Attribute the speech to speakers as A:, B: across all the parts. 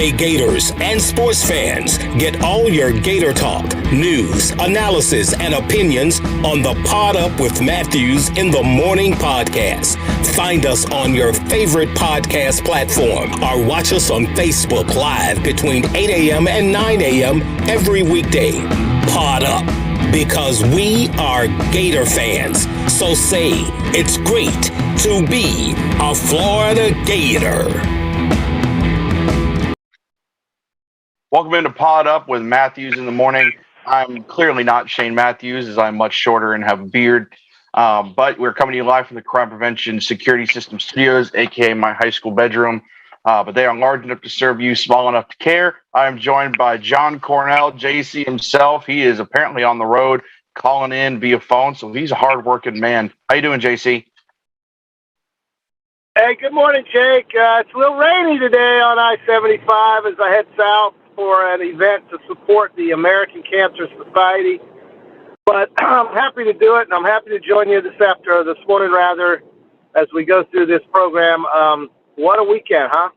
A: Hey Gators and sports fans, get all your Gator talk, news, analysis, and opinions on the Pod Up with Matthews in the Morning podcast. Find us on your favorite podcast platform or watch us on Facebook Live between 8 a.m. and 9 a.m. every weekday. Pod Up, because we are Gator fans. So say, it's great to be a Florida Gator.
B: Welcome into Pod Up with Matthews in the Morning. I'm clearly not Shane Matthews, as I'm much shorter and have a beard. But we're coming to you live from the Crime Prevention Security System Studios, aka my high school bedroom. But they are large enough to serve you, small enough to care. I am joined by John Cornell, JC himself. He is apparently on the road, calling in via phone, so he's a hard-working man. How you doing, JC?
C: Hey, good morning, Jake. It's a little rainy today on I-75 as I head south for an event to support the American Cancer Society. But I'm happy to do it, and I'm happy to join you this morning, as we go through this program. What a weekend, huh?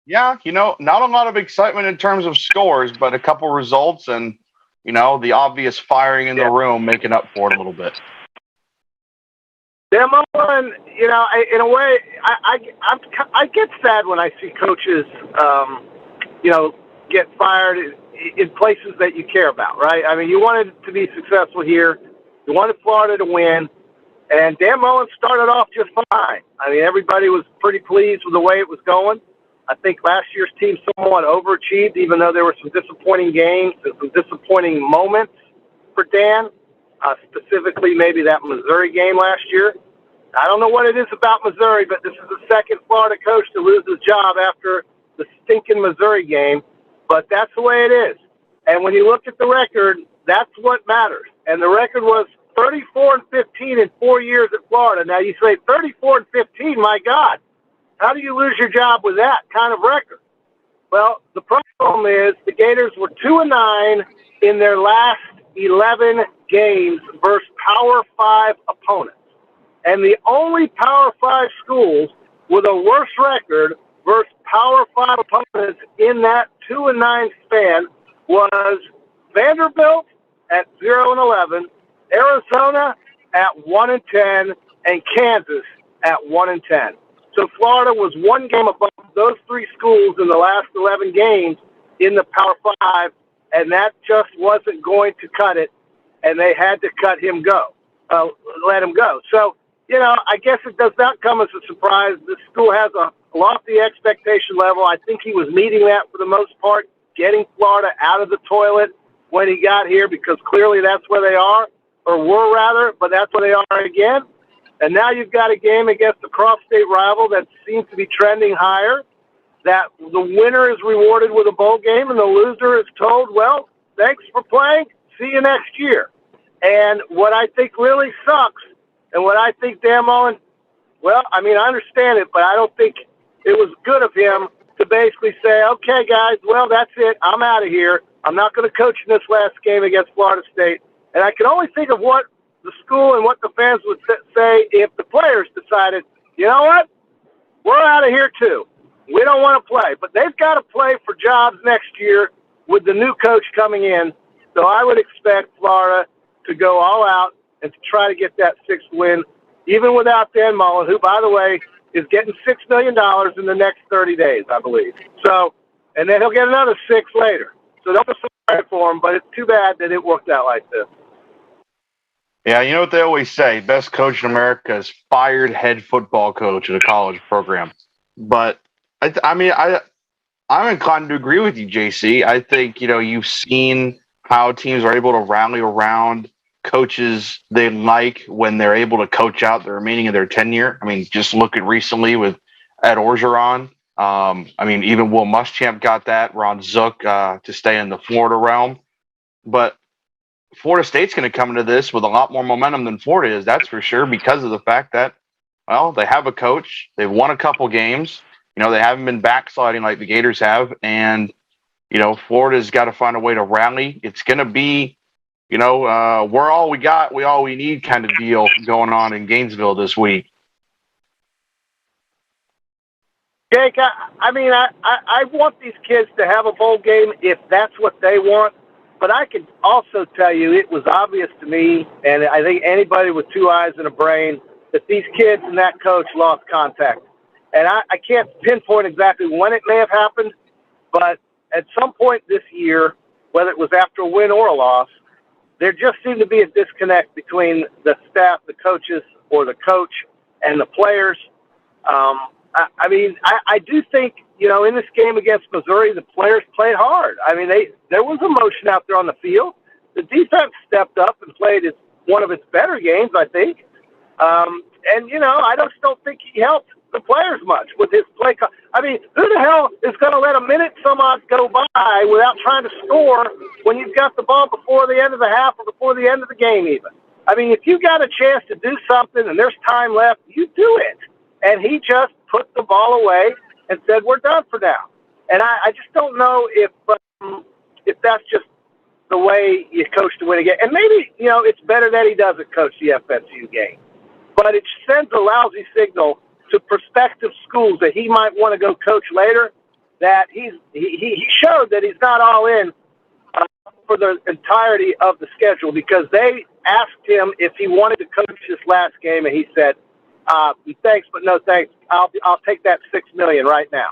B: Yeah, not a lot of excitement in terms of scores, but a couple results and, the obvious firing in the room making up for it a little bit.
C: Yeah, Mullen, in a way, I get sad when I see coaches, get fired in places that you care about, right? I mean, you wanted to be successful here. You wanted Florida to win. And Dan Mullen started off just fine. I mean, everybody was pretty pleased with the way it was going. I think last year's team somewhat overachieved, even though there were some disappointing games and some disappointing moments for Dan, specifically maybe that Missouri game last year. I don't know what it is about Missouri, but this is the second Florida coach to lose his job after the stinking Missouri game. But that's the way it is. And when you look at the record, that's what matters. And the record was 34-15 in 4 years at Florida. Now you say 34-15, my God, how do you lose your job with that kind of record? Well, the problem is the Gators were 2-9 in their last 11 games versus Power 5 opponents. And the only Power 5 schools with a worse record versus Power 5 opponents in that 2-9 span was Vanderbilt at 0-11, Arizona at 1-10, and Kansas at 1-10. So Florida was one game above those three schools in the last 11 games in the Power 5, and that just wasn't going to cut it, and they had to let him go. So, I guess it does not come as a surprise. This school has a lofty expectation level. I think he was meeting that for the most part, getting Florida out of the toilet when he got here, because clearly that's where they are, or were rather, but that's where they are again. And now you've got a game against a cross-state rival that seems to be trending higher, that the winner is rewarded with a bowl game and the loser is told, well, thanks for playing, see you next year. And what I think really sucks, and what I think Dan Mullen, I understand it, but I don't think it was good of him to basically say, okay, guys, well, that's it. I'm out of here. I'm not going to coach in this last game against Florida State. And I can only think of what the school and what the fans would say if the players decided, you know what, we're out of here too. We don't want to play. But they've got to play for jobs next year with the new coach coming in. So I would expect Florida to go all out and to try to get that sixth win, even without Dan Mullen, who, by the way, is getting $6 million in the next 30 days, I believe. So, and then he'll get another $6 later. So don't be sorry for him, but it's too bad that it worked out like this.
B: Yeah, you know what they always say, best coach in America is fired head football coach at a college program. But, I'm inclined to agree with you, JC. I think, you've seen how teams are able to rally around coaches they like when they're able to coach out the remaining of their tenure. I mean, just look at recently with Ed Orgeron. Even Will Muschamp got that. Ron Zook to stay in the Florida realm. But Florida State's going to come into this with a lot more momentum than Florida is, that's for sure, because of the fact that, they have a coach. They've won a couple games. They haven't been backsliding like the Gators have. And, Florida's got to find a way to rally. It's going to be, we're all we got, we all we need kind of deal going on in Gainesville this week.
C: Jake, I want these kids to have a bowl game if that's what they want. But I can also tell you it was obvious to me, and I think anybody with two eyes and a brain, that these kids and that coach lost contact. And I can't pinpoint exactly when it may have happened, but at some point this year, whether it was after a win or a loss, there just seemed to be a disconnect between the staff, the coaches, or the coach and the players. I do think, in this game against Missouri, the players played hard. There was emotion out there on the field. The defense stepped up and played one of its better games, I think. I just don't think he helped the players much with his play. Who the hell is going to let a minute some odd go by without trying to score when you've got the ball before the end of the half or before the end of the game even? If you got a chance to do something and there's time left, you do it. And he just put the ball away and said, we're done for now. And I just don't know if that's just the way you coach to win a game. And maybe, it's better that he doesn't coach the FSU game. But it sends a lousy signal to prospective schools that he might want to go coach later, that he showed that he's not all in for the entirety of the schedule, because they asked him if he wanted to coach this last game, and he said, thanks, but no thanks. I'll take that $6 million right now.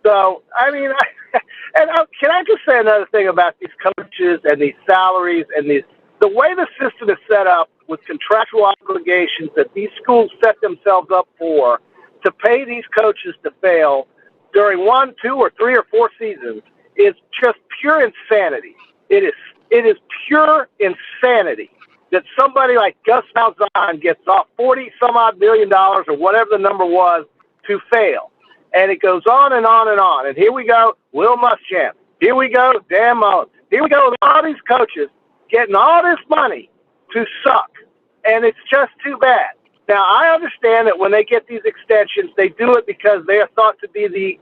C: So, can I just say another thing about these coaches and these salaries and the way the system is set up with contractual obligations that these schools set themselves up for to pay these coaches to fail during 1, 2, or 3 or 4 seasons is just pure insanity. It is pure insanity that somebody like Gus Malzahn gets off $40-some-odd million or whatever the number was to fail. And it goes on and on and on. And here we go, Will Muschamp. Here we go, Dan Mullen. Here we go with all these coaches getting all this money to suck. And it's just too bad. Now, I understand that when they get these extensions, they do it because they are thought to be the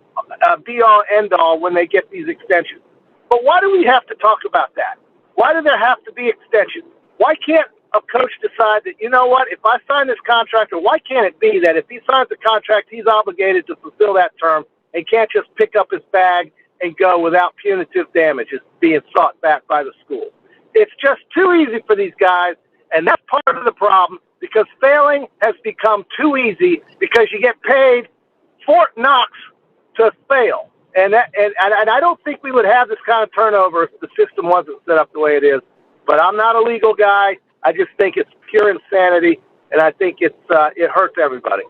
C: be-all, end-all when they get these extensions. But why do we have to talk about that? Why do there have to be extensions? Why can't a coach decide that, you know what, if I sign this contract, or why can't it be that if he signs a contract, he's obligated to fulfill that term and can't just pick up his bag and go without punitive damages being sought back by the school? It's just too easy for these guys, and that's part of the problem, because failing has become too easy because you get paid Fort Knox to fail. And I don't think we would have this kind of turnover if the system wasn't set up the way it is. But I'm not a legal guy. I just think it's pure insanity, and I think it hurts everybody,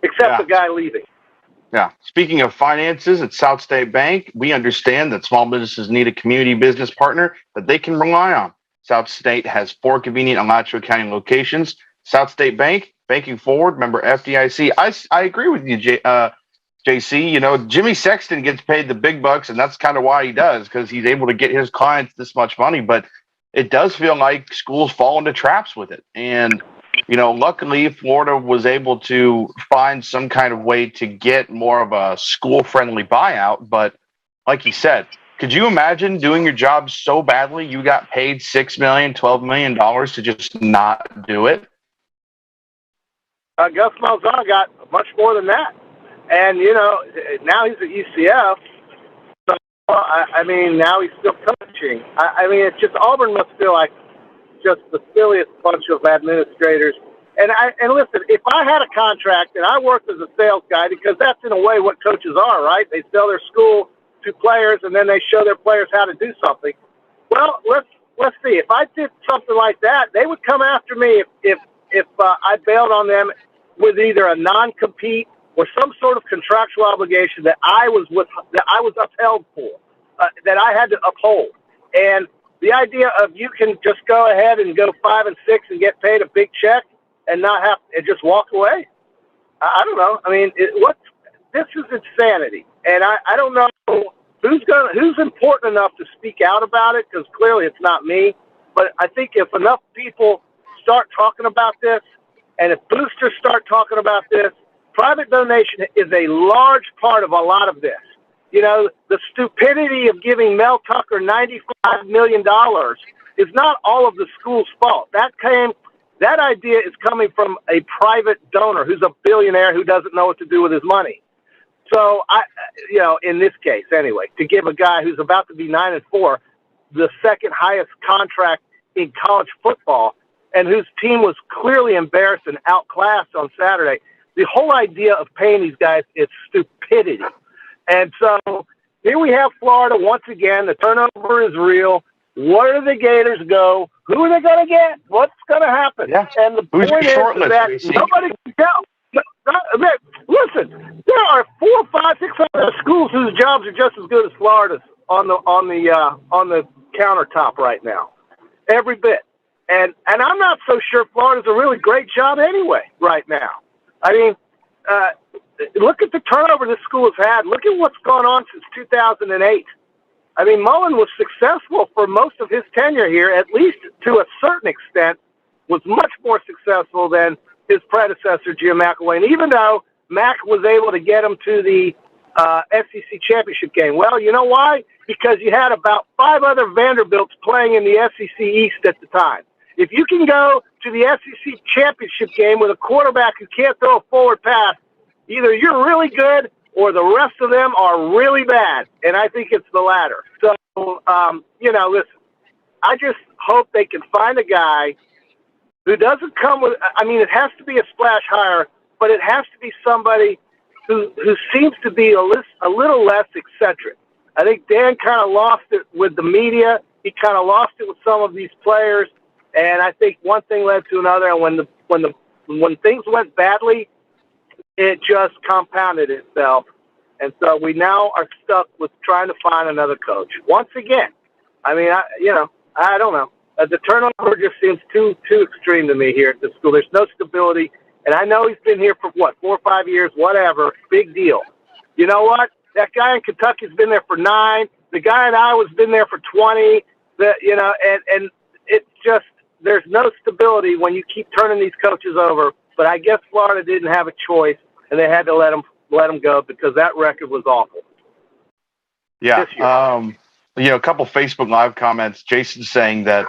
C: except the guy leaving.
B: Yeah. Speaking of finances, at South State Bank, we understand that small businesses need a community business partner that they can rely on. South State has 4 convenient Alachua County locations. South State Bank, banking forward, member FDIC. I agree with you, JC. Jimmy Sexton gets paid the big bucks, and that's kind of why he does, because he's able to get his clients this much money. But it does feel like schools fall into traps with it. And, luckily Florida was able to find some kind of way to get more of a school-friendly buyout. But like you said, could you imagine doing your job so badly you got paid $6 million, $12 million to just not do it?
C: Gus Malzahn got much more than that. And, now he's at UCF. So, now he's still coaching. It's just Auburn must feel like just the silliest bunch of administrators. And listen, if I had a contract and I worked as a sales guy, because that's in a way what coaches are, right? They sell their school to players and then they show their players how to do something. Well, let's see. If I did something like that, they would come after me if I bailed on them with either a non-compete or some sort of contractual obligation that I was upheld for, that I had to uphold. And the idea of you can just go ahead and go 5 and 6 and get paid a big check and not have and just walk away. I don't know. This is insanity, and I don't know who's important enough to speak out about it, because clearly it's not me. But I think if enough people start talking about this, and if boosters start talking about this, private donation is a large part of a lot of this. The stupidity of giving Mel Tucker $95 million is not all of the school's fault. That idea is coming from a private donor who's a billionaire who doesn't know what to do with his money. So in this case, anyway, to give a guy who's about to be 9-4 the second highest contract in college football, and whose team was clearly embarrassed and outclassed on Saturday, the whole idea of paying these guys is stupidity. And so here we have Florida once again. The turnover is real. Where do the Gators go? Who are they going to get? What's going to happen?
B: Yeah.
C: And the
B: Who's
C: point is that nobody can tell. Listen, there are 4, 5, 600 schools whose jobs are just as good as Florida's on the countertop right now, every bit. And I'm not so sure Florida's a really great job anyway right now. I mean, look at the turnover this school has had. Look at what's gone on since 2008. I mean, Mullen was successful for most of his tenure here, at least to a certain extent, was much more successful than his predecessor, Jim McElwain, and even though Mac was able to get him to the SEC championship game. Well, you know why? Because you had about 5 other Vanderbilts playing in the SEC East at the time. If you can go to the SEC championship game with a quarterback who can't throw a forward pass, either you're really good or the rest of them are really bad. And I think it's the latter. So, listen, I just hope they can find a guy who doesn't come with, I mean, it has to be a splash hire, but it has to be somebody who seems to be a little less eccentric. I think Dan kind of lost it with the media. He kind of lost it with some of these players. And I think one thing led to another. And when things went badly, it just compounded itself. And so we now are stuck with trying to find another coach. Once again, I mean, I don't know. The turnover just seems too extreme to me here at this school. There's no stability. And I know he's been here for, 4 or 5 years, whatever. Big deal. You know what? That guy in Kentucky's been there for 9. The guy in Iowa's been there for 20. And it's just, there's no stability when you keep turning these coaches over. But I guess Florida didn't have a choice, and they had to let him go because that record was awful.
B: Yeah. A couple Facebook Live comments. Jason saying that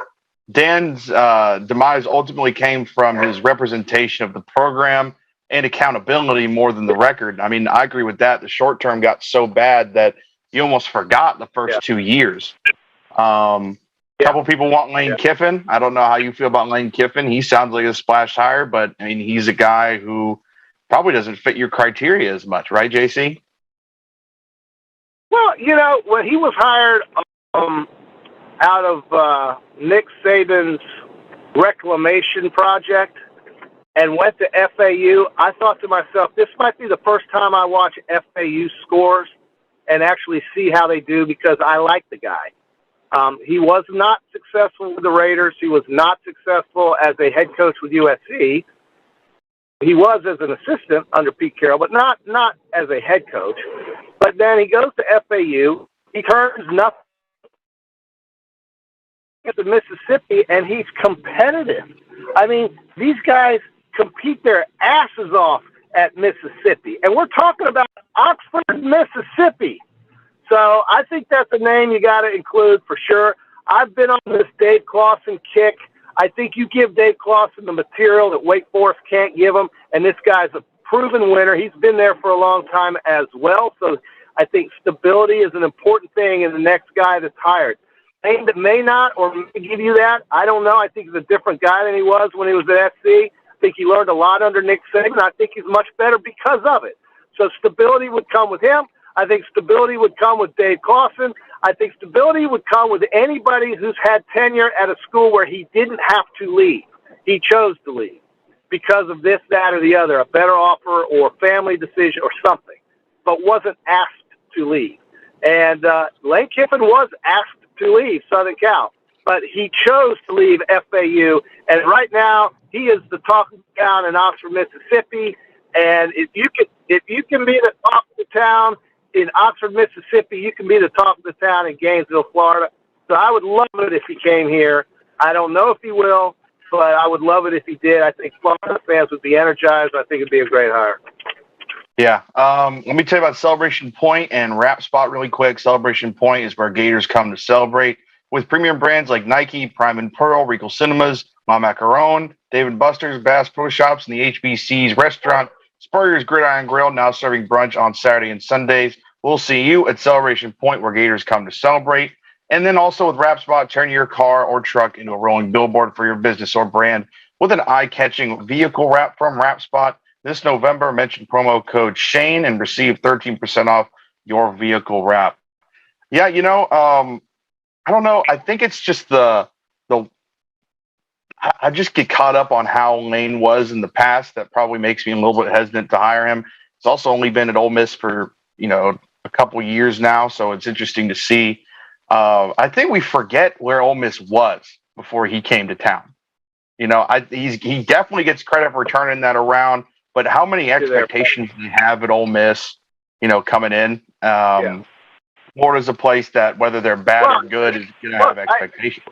B: Dan's demise ultimately came from his representation of the program and accountability more than the record. I mean, I agree with that. The short term got so bad that you almost forgot the first 2 years. A couple people want Lane Kiffin. I don't know how you feel about Lane Kiffin. He sounds like a splash hire, but I mean, he's a guy who probably doesn't fit your criteria as much, right, JC?
C: Well, when he was hired out of Nick Saban's reclamation project and went to FAU, I thought to myself, this might be the first time I watch FAU scores and actually see how they do because I like the guy. He was not successful with the Raiders. He was not successful as a head coach with USC. He was as an assistant under Pete Carroll, but not as a head coach. But then he goes to FAU. He turns nothing to Mississippi, and he's competitive. I mean, these guys compete their asses off at Mississippi. And we're talking about Oxford, Mississippi. So I think that's a name you got to include for sure. I've been on this Dave Clawson kick. I think you give Dave Clawson the material that Wake Forest can't give him, and this guy's a proven winner. He's been there for a long time as well. So I think stability is an important thing in the next guy that's hired. Name that may not or may give you that, I don't know. I think he's a different guy than he was when he was at SC. I think he learned a lot under Nick Saban. I think he's much better because of it. So stability would come with him. I think stability would come with Dave Clawson. I think stability would come with anybody who's had tenure at a school where he didn't have to leave. He chose to leave because of this, that, or the other, a better offer or family decision or something, but wasn't asked to leave. And Lane Kiffin was asked to leave Southern Cal, but he chose to leave FAU. And right now, he is the talk of the town in Oxford, Mississippi. And if you can be the talk of the town in Oxford, Mississippi, you can be the talk of the town in Gainesville, Florida. So I would love it if he came here. I don't know if he will, but I would love it if he did. I think Florida fans would be energized. I think it'd be a great hire.
B: Yeah. Let me tell you about Celebration Point and Wrap Spot really quick. Celebration Point is where Gators come to celebrate with premium brands like Nike, Prime and Pearl, Regal Cinemas, Ma Macaron, Dave & Buster's, Bass Pro Shops, and the HBC's restaurant, Spurrier's Gridiron Grill, now serving brunch on Saturday and Sundays. We'll see you at Celebration Point, where Gators come to celebrate. And then also with Wrap Spot, turn your car or truck into a rolling billboard for your business or brand with an eye-catching vehicle wrap from Wrap Spot. This November, mention promo code Shane and receive 13% off your vehicle wrap. Yeah, I don't know. I think it's just the I just get caught up on how Lane was in the past. That probably makes me a little bit hesitant to hire him. He's also only been at Ole Miss for, a couple years now, so it's interesting to see. I think we forget where Ole Miss was before he came to town. He definitely gets credit for turning that around, but how many expectations do you have at Ole Miss, coming in? Florida's a place that, whether they're bad or good, is going to have expectations.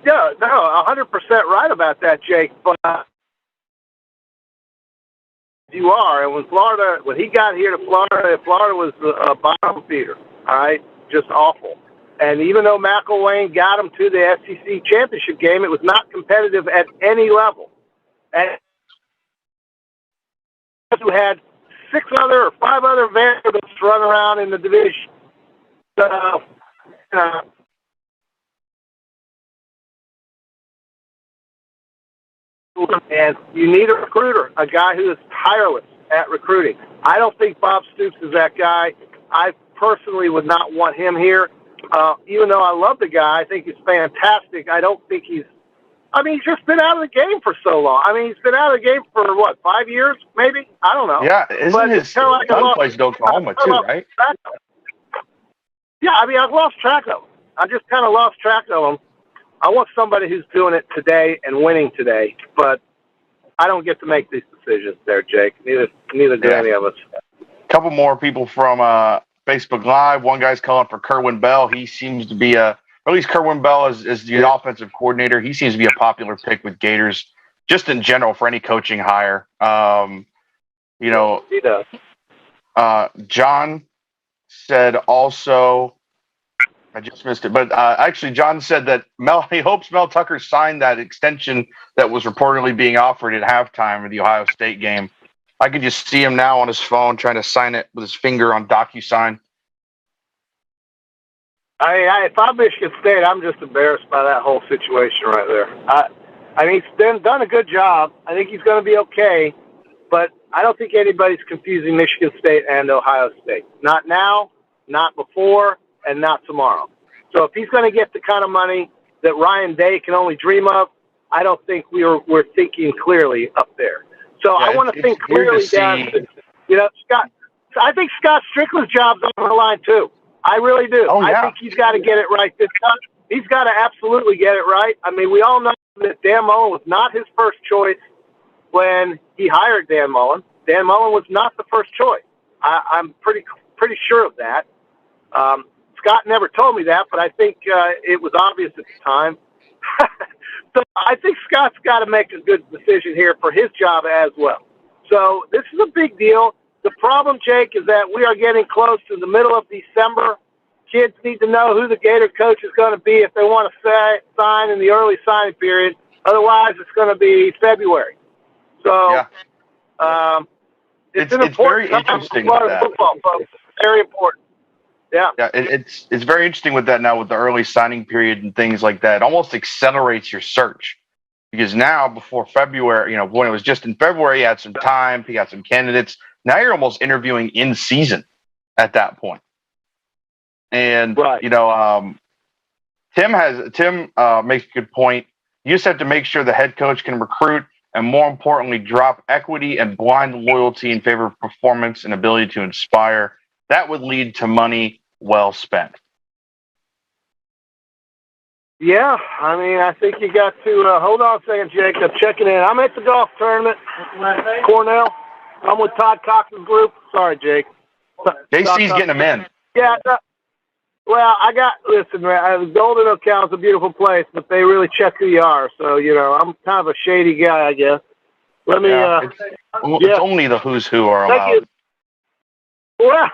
C: Yeah, no, 100% right about that, Jake. But you are, and when he got here to Florida was a bottom feeder. All right, just awful. And even though McElwain got him to the SEC championship game, it was not competitive at any level. And who had 5 other Vanderbilts run around in the division. So, and you need a recruiter, a guy who is tireless at recruiting. I don't think Bob Stoops is that guy. I personally would not want him here. Even though I love the guy, I think he's fantastic. I don't think he's just been out of the game for so long. He's been out of the game for, 5 years, maybe? I don't know.
B: Yeah, isn't his son plays in Oklahoma too, right?
C: Yeah, I've lost track of him. I just kind of lost track of him. I want somebody who's doing it today and winning today, but I don't get to make these decisions there, Jake. Neither do any of us.
B: A couple more people from Facebook Live. One guy's calling for Kerwin Bell. He seems to be at least Kerwin Bell is the offensive coordinator. He seems to be a popular pick with Gators, just in general for any coaching hire. He does. John said also, I just missed it, but actually John said that he hopes Mel Tucker signed that extension that was reportedly being offered at halftime of the Ohio State game. I could just see him now on his phone trying to sign it with his finger on DocuSign.
C: If I'm Michigan State, I'm just embarrassed by that whole situation right there. He's done a good job. I think he's going to be okay, but I don't think anybody's confusing Michigan State and Ohio State. Not now, not before, and not tomorrow. So if he's going to get the kind of money that Ryan Day can only dream of, I don't think we're thinking clearly up there. So I want to think clearly down. Scott. I think Scott Strickland's job's on the line too. I really do.
B: Oh, yeah.
C: I think he's got to get it right this time. He's got to absolutely get it right. We all know that Dan Mullen was not his first choice when he hired Dan Mullen. Dan Mullen was not the first choice. I'm pretty sure of that. Scott never told me that, but I think it was obvious at the time. So I think Scott's got to make a good decision here for his job as well. So this is a big deal. The problem, Jake, is that we are getting close to the middle of December. Kids need to know who the Gator coach is going to be if they want to sign in the early signing period. Otherwise, it's going to be February. So it's
B: very interesting with that.
C: Football, folks. Very important. Yeah,
B: it's very interesting with that now with the early signing period and things like that. It almost accelerates your search because now before February, when it was just in February, you had some time, you got some candidates. Now you're almost interviewing in season at that point. And Tim makes a good point. You just have to make sure the head coach can recruit and, more importantly, drop equity and blind loyalty in favor of performance and ability to inspire. That would lead to money well spent.
C: Yeah, I think you got to hold on a second, Jake. I'm checking in. I'm at the golf tournament, Cornell. I'm with Todd Cox's group. Sorry, Jake.
B: JC's getting them in.
C: Yeah. Listen, man, Golden Oak County's a beautiful place, but they really check who you are. So, I'm kind of a shady guy, I guess.
B: It's only the who's who are allowed.
C: Thank you. Well,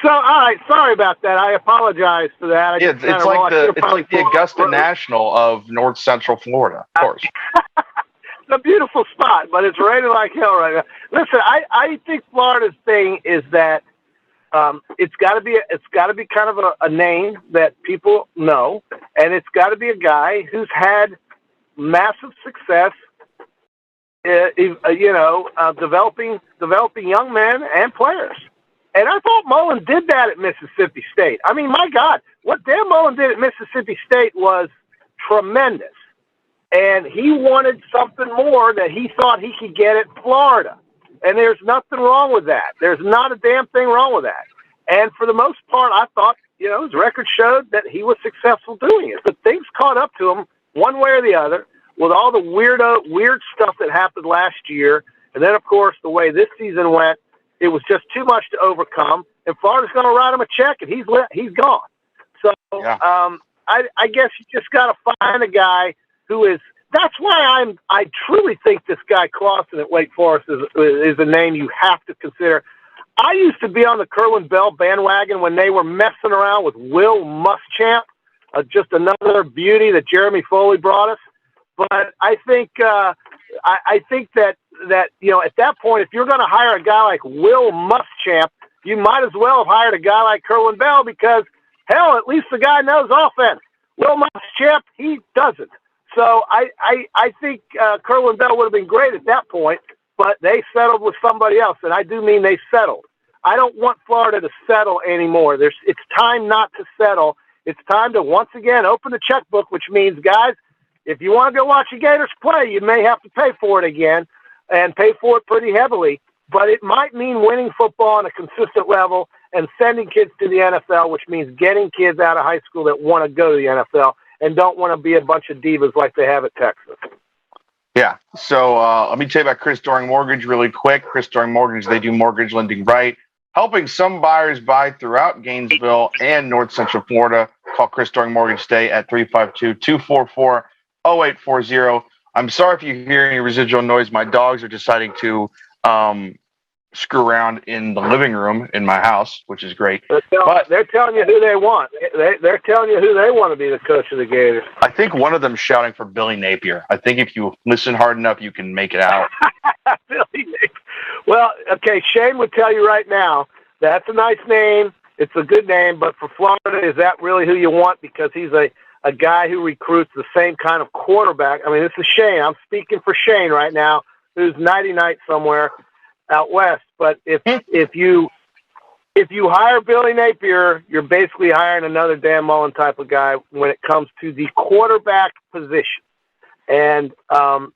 C: so, all right, sorry about that. I apologize for that.
B: It's like the Augusta National of North Central Florida, of course.
C: a beautiful spot, but it's raining like hell right now. Listen, I think Florida's thing is that it's got to be kind of a name that people know, and it's got to be a guy who's had massive success, developing young men and players. And I thought Mullen did that at Mississippi State. I mean, my God, what Dan Mullen did at Mississippi State was tremendous. And he wanted something more that he thought he could get at Florida. And there's nothing wrong with that. There's not a damn thing wrong with that. And for the most part, I thought, his record showed that he was successful doing it. But things caught up to him one way or the other with all the weird stuff that happened last year. And then, of course, the way this season went, it was just too much to overcome. And Florida's going to write him a check, and he's gone. So
B: yeah.
C: I guess you just got to find a guy who is. That's why I truly think this guy Clausen at Wake Forest is a name you have to consider. I used to be on the Kerwin Bell bandwagon when they were messing around with Will Muschamp, just another beauty that Jeremy Foley brought us. But I think I think that at that point, if you're going to hire a guy like Will Muschamp, you might as well have hired a guy like Kerwin Bell because, hell, at least the guy knows offense. Will Muschamp, he doesn't. So I think Kerwin Bell would have been great at that point, but they settled with somebody else, and I do mean they settled. I don't want Florida to settle anymore. It's time not to settle. It's time to once again open the checkbook, which means, guys, if you want to go watch the Gators play, you may have to pay for it again and pay for it pretty heavily. But it might mean winning football on a consistent level and sending kids to the NFL, which means getting kids out of high school that want to go to the NFL and don't want to be a bunch of divas like they have at Texas.
B: Yeah. So let me tell you about Chris Doring Mortgage really quick. Chris Doring Mortgage, they do mortgage lending right, helping some buyers buy throughout Gainesville and North Central Florida. Call Chris Doring Mortgage today at 352-244-0840. I'm sorry if you hear any residual noise. My dogs are deciding to screw around in the living room in my house, which is great.
C: They're telling you who they want. They're telling you who they want to be the coach of the Gators.
B: I think one of them shouting for Billy Napier. I think if you listen hard enough, you can make it out.
C: Billy Napier. Well, okay, Shane would tell you right now, that's a nice name. It's a good name, but for Florida, is that really who you want? Because he's a guy who recruits the same kind of quarterback. I mean, this is Shane. I'm speaking for Shane right now, who's nighty-night somewhere out west. But if you hire Billy Napier, you're basically hiring another Dan Mullen type of guy when it comes to the quarterback position. And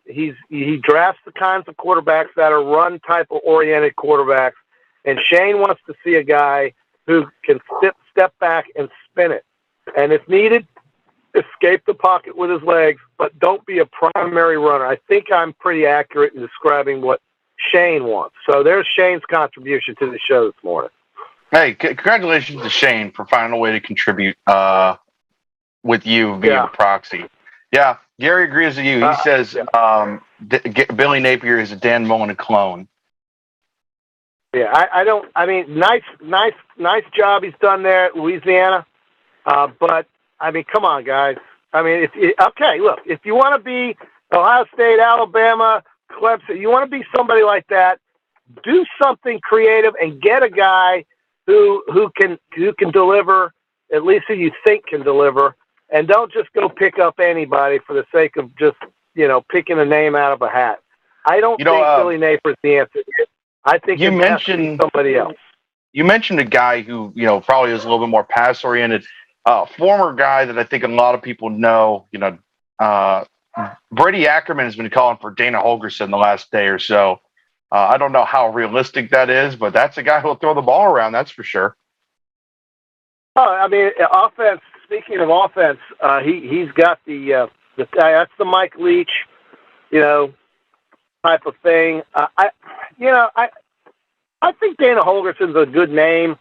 C: he drafts the kinds of quarterbacks that are run type of oriented quarterbacks. And Shane wants to see a guy who can step back and spin it. And if needed, escape the pocket with his legs, but don't be a primary runner. I think I'm pretty accurate in describing what Shane wants. So there's Shane's contribution to the show this morning.
B: Hey, congratulations to Shane for finding a way to contribute with you via proxy. Yeah, Gary agrees with you. He says Billy Napier is a Dan Mullen clone.
C: Yeah, I mean, nice job he's done there at Louisiana. But, I mean, come on, guys. I mean, look, if you want to be Ohio State, Alabama, Clemson, you want to be somebody like that, do something creative and get a guy who can deliver, at least who you think can deliver, and don't just go pick up anybody for the sake of just, picking a name out of a hat. I don't think Billy Napier's the answer. I think you mentioned somebody else.
B: You mentioned a guy who, probably is a little bit more pass-oriented, former guy that I think a lot of people know, Brady Ackerman has been calling for Dana Holgorsen the last day or so. I don't know how realistic that is, but that's a guy who'll throw the ball around, that's for sure.
C: Oh, I mean, offense. Speaking of offense, he's got that's the Mike Leach, type of thing. I think Dana Holgorsen's a good name,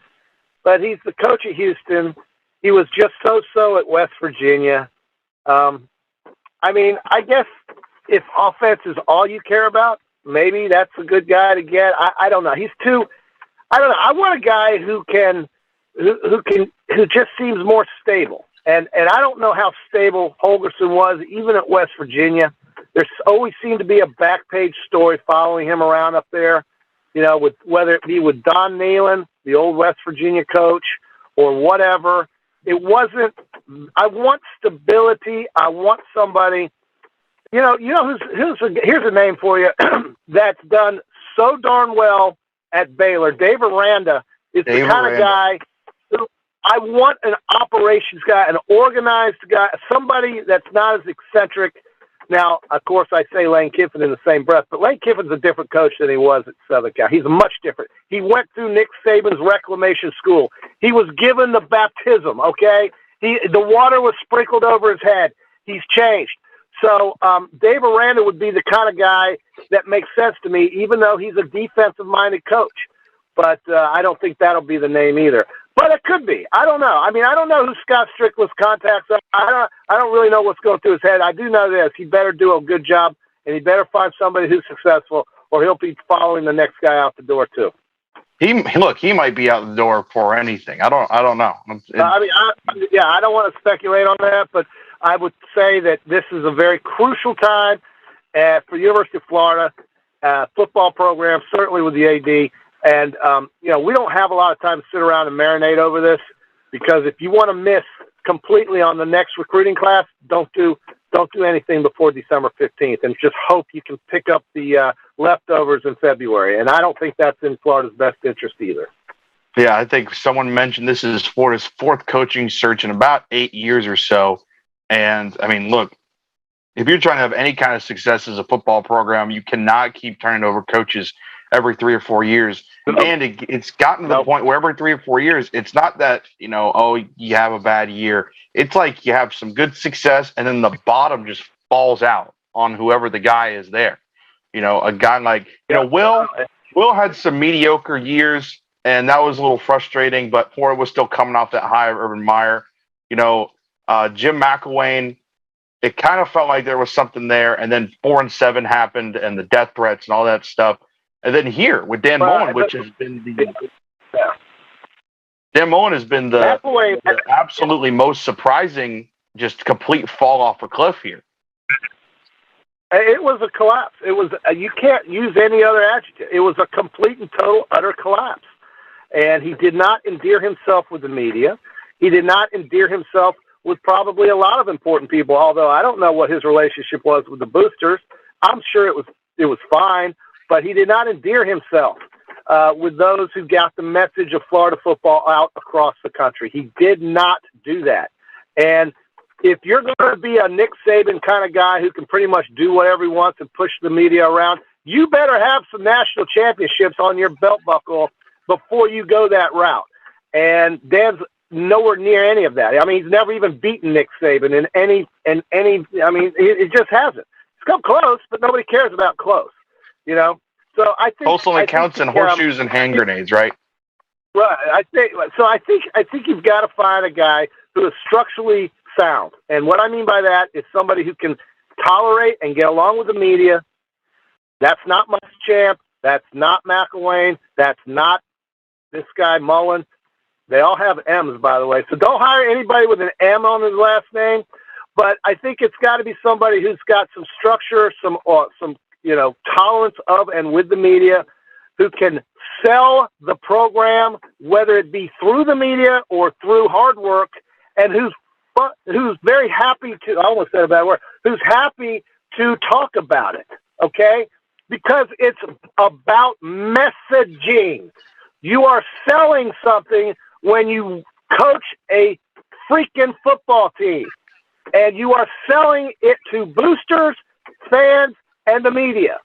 C: but he's the coach of Houston. He was just so at West Virginia. I mean, I guess if offense is all you care about, maybe that's a good guy to get. I don't know. I don't know. I want a guy who just seems more stable. And I don't know how stable Holgorsen was even at West Virginia. There's always seemed to be a back page story following him around up there, with whether it be with Don Nehlen, the old West Virginia coach, or whatever. It wasn't. I want stability. I want somebody. Here's a name for you that's done so darn well at Baylor. Dave Aranda is the kind of guy who I want, an operations guy, an organized guy, somebody that's not as eccentric. Now, of course, I say Lane Kiffin in the same breath, but Lane Kiffin's a different coach than he was at Southern Cal. He's much different. He went through Nick Saban's reclamation school. He was given the baptism, okay? The water was sprinkled over his head. He's changed. So Dave Aranda would be the kind of guy that makes sense to me, even though he's a defensive-minded coach. But I don't think that'll be the name either. But it could be. I don't know. I mean, I don't know who Scott Strickland's contacts are. I don't really know what's going through his head. I do know this. He better do a good job, and he better find somebody who's successful, or he'll be following the next guy out the door too.
B: He might be out the door for anything. I don't know.
C: I don't want to speculate on that, but I would say that this is a very crucial time for University of Florida football program, certainly with the AD. And, we don't have a lot of time to sit around and marinate over this, because if you want to miss completely on the next recruiting class, don't do anything before December 15th, and just hope you can pick up the leftovers in February. And I don't think that's in Florida's best interest either.
B: Yeah, I think someone mentioned this is Florida's fourth coaching search in about 8 years or so. And, I mean, look, if you're trying to have any kind of success as a football program, you cannot keep turning over coaches every 3 or 4 years. And it's gotten to the point where every 3 or 4 years, it's not that, you have a bad year. It's like you have some good success, and then the bottom just falls out on whoever the guy is there. A guy like, Will had some mediocre years, and that was a little frustrating, but Florida was still coming off that high of Urban Meyer. Jim McElwain, it kind of felt like there was something there, and then 4-7 happened, and the death threats and all that stuff. And then here with Dan Mullen, which has been Dan Mullen has been the absolutely most surprising, just complete fall off a cliff here.
C: It was a collapse. It was you can't use any other adjective. It was a complete and total utter collapse. And he did not endear himself with the media. He did not endear himself with probably a lot of important people. Although I don't know what his relationship was with the boosters. I'm sure it was fine. But he did not endear himself with those who got the message of Florida football out across the country. He did not do that. And if you're going to be a Nick Saban kind of guy who can pretty much do whatever he wants and push the media around, you better have some national championships on your belt buckle before you go that route. And Dan's nowhere near any of that. I mean, he's never even beaten Nick Saban in any. I mean, it just hasn't. It's come close, but nobody cares about close. So I think
B: Pulse only counts in horseshoes and hand grenades, right?
C: Right. I think you've got to find a guy who is structurally sound, and what I mean by that is somebody who can tolerate and get along with the media. That's not Muschamp. That's not McElwain. That's not this guy Mullen. They all have M's, by the way. So don't hire anybody with an M on his last name. But I think it's got to be somebody who's got some structure, some tolerance of and with the media, who can sell the program, whether it be through the media or through hard work, and who's very happy to, I almost said a bad word, who's happy to talk about it, okay? Because it's about messaging. You are selling something when you coach a freaking football team, and you are selling it to boosters, fans, and the media.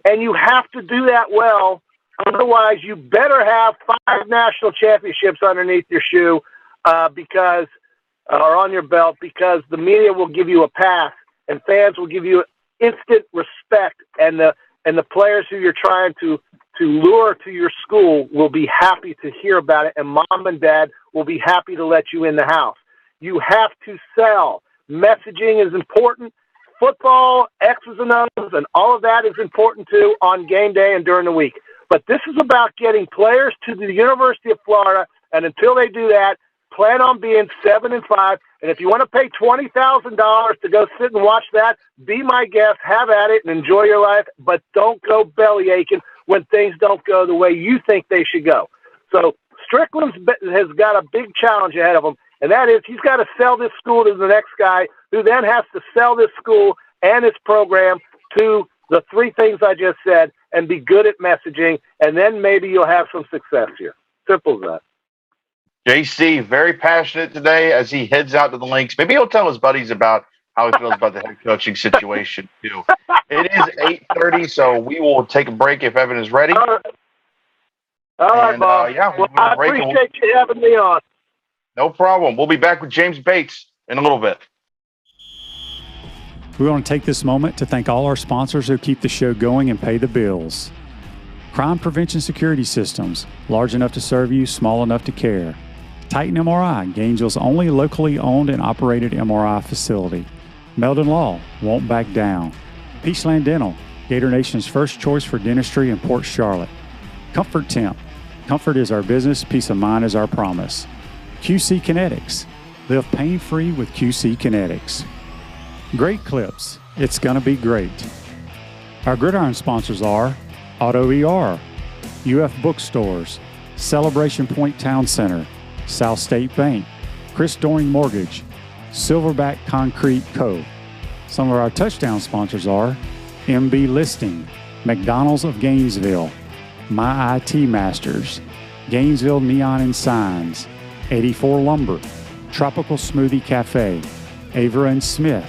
C: And you have to do that well. Otherwise, you better have 5 national championships underneath your shoe or on your belt, because the media will give you a pass and fans will give you instant respect. And the players who you're trying to lure to your school will be happy to hear about it. And mom and dad will be happy to let you in the house. You have to sell. Messaging is important. Football, X's and O's, and all of that is important too on game day and during the week. But this is about getting players to the University of Florida, and until they do that, plan on being 7-5. And if you want to pay $20,000 to go sit and watch that, be my guest, have at it, and enjoy your life. But don't go belly aching when things don't go the way you think they should go. So Strickland has got a big challenge ahead of him, and that is he's got to sell this school to the next guy, who then has to sell this school and its program to the three things I just said and be good at messaging, and then maybe you'll have some success here. Simple as that.
B: JC, very passionate today as he heads out to the links. Maybe he'll tell his buddies about how he feels about the head coaching situation, too. It is 8:30, so we will take a break if Evan is ready.
C: All right, Bob. Well, I appreciate you having me on.
B: No problem. We'll be back with James Bates in a little bit.
D: We want to take this moment to thank all our sponsors who keep the show going and pay the bills. Crime Prevention Security Systems, large enough to serve you, small enough to care. Titan MRI, Gainesville's only locally owned and operated MRI facility. Meldon Law, won't back down. Peachland Dental, Gator Nation's first choice for dentistry in Port Charlotte. Comfort Temp, comfort is our business, peace of mind is our promise. QC Kinetics, live pain-free with QC Kinetics. Great Clips, it's gonna be great. Our Gridiron sponsors are Auto ER, UF Bookstores, Celebration Point Town Center, South State Bank, Chris Doring Mortgage, Silverback Concrete Co. Some of our touchdown sponsors are MB Listing, McDonald's of Gainesville, My IT Masters, Gainesville Neon and Signs, 84 Lumber, Tropical Smoothie Cafe, Avera and Smith,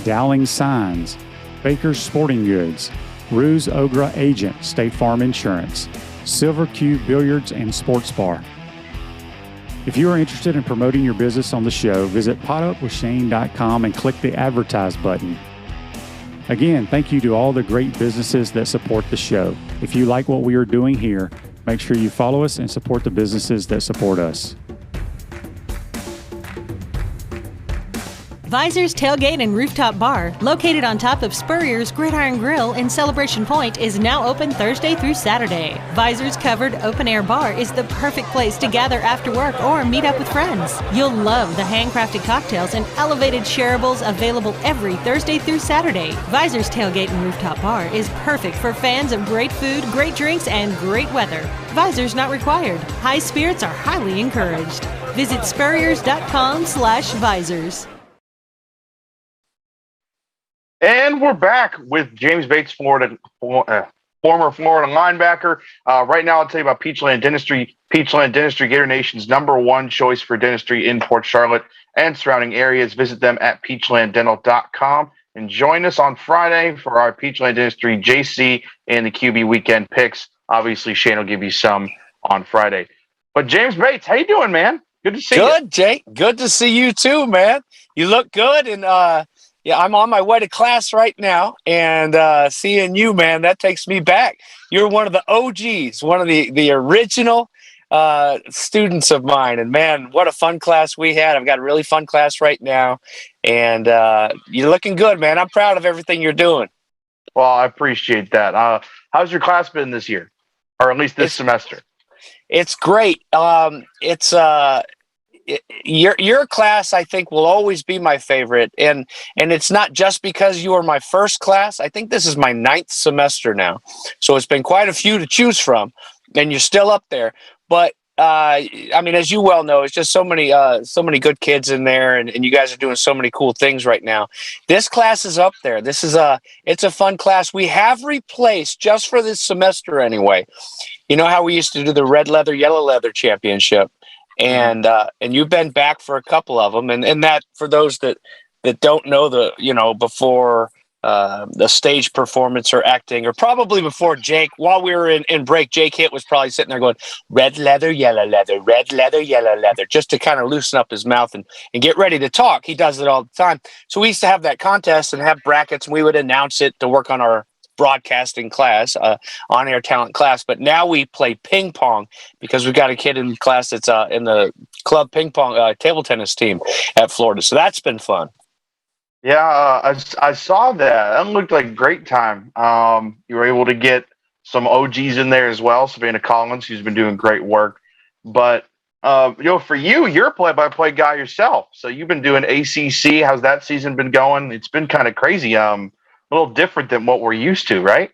D: Dowling Signs, Baker's Sporting Goods, Ruse Ogra Agent, State Farm Insurance, Silver Cube Billiards and Sports Bar. If you are interested in promoting your business on the show, visit potupwithshane.com and click the Advertise button. Again, thank you to all the great businesses that support the show. If you like what we are doing here, make sure you follow us and support the businesses that support us.
E: Visor's Tailgate and Rooftop Bar, located on top of Spurrier's Gridiron Grill in Celebration Point, is now open Thursday through Saturday. Visor's covered open-air bar is the perfect place to gather after work or meet up with friends. You'll love the handcrafted cocktails and elevated shareables available every Thursday through Saturday. Visor's Tailgate and Rooftop Bar is perfect for fans of great food, great drinks, and great weather. Visor's not required. High spirits are highly encouraged. Visit spurriers.com/visors.
B: And we're back with James Bates, former Florida linebacker. Right now, I'll tell you about Peachland Dentistry. Peachland Dentistry, Gator Nation's #1 choice for dentistry in Port Charlotte and surrounding areas. Visit them at peachlanddental.com and join us on Friday for our Peachland Dentistry JC and the QB weekend picks. Obviously, Shane will give you some on Friday. But James Bates, how you doing, man? Good to see you.
F: Good, Jake. Good to see you too, man. You look good, and yeah, I'm on my way to class right now, and seeing you, man, that takes me back. You're one of the OGs, one of the original students of mine, and man, what a fun class we had. I've got a really fun class right now, and you're looking good, man. I'm proud of everything you're doing.
B: Well, I appreciate that. How's your class been this year, or at least this semester?
F: It's great. Your class, I think, will always be my favorite, and it's not just because you were my first class. I think this is my 9th semester now, so it's been quite a few to choose from, and you're still up there. But I mean, as you well know, it's just so many good kids in there, and you guys are doing so many cool things right now. This class is up there. It's a fun class. We have replaced, just for this semester anyway. You know how we used to do the red leather, yellow leather championship. And you've been back for a couple of them, and that, for those that don't know, before the stage performance or acting, or probably before Jake, while we were in break, Jake Hitt was probably sitting there going, red leather, yellow leather, red leather, yellow leather, just to kind of loosen up his mouth and get ready to talk. He does it all the time. So we used to have that contest and have brackets, and we would announce it to work on our broadcasting class, on-air talent class. But now we play ping pong because we've got a kid in class that's in the club ping pong table tennis team at Florida. So that's been fun.
B: Yeah, I saw that. That looked like a great time. You were able to get some OGs in there as well. Savannah Collins, who's been doing great work. But For you, you're a play-by-play guy yourself. So you've been doing ACC. How's that season been going? It's been kind of crazy. A little different than what we're used to, right?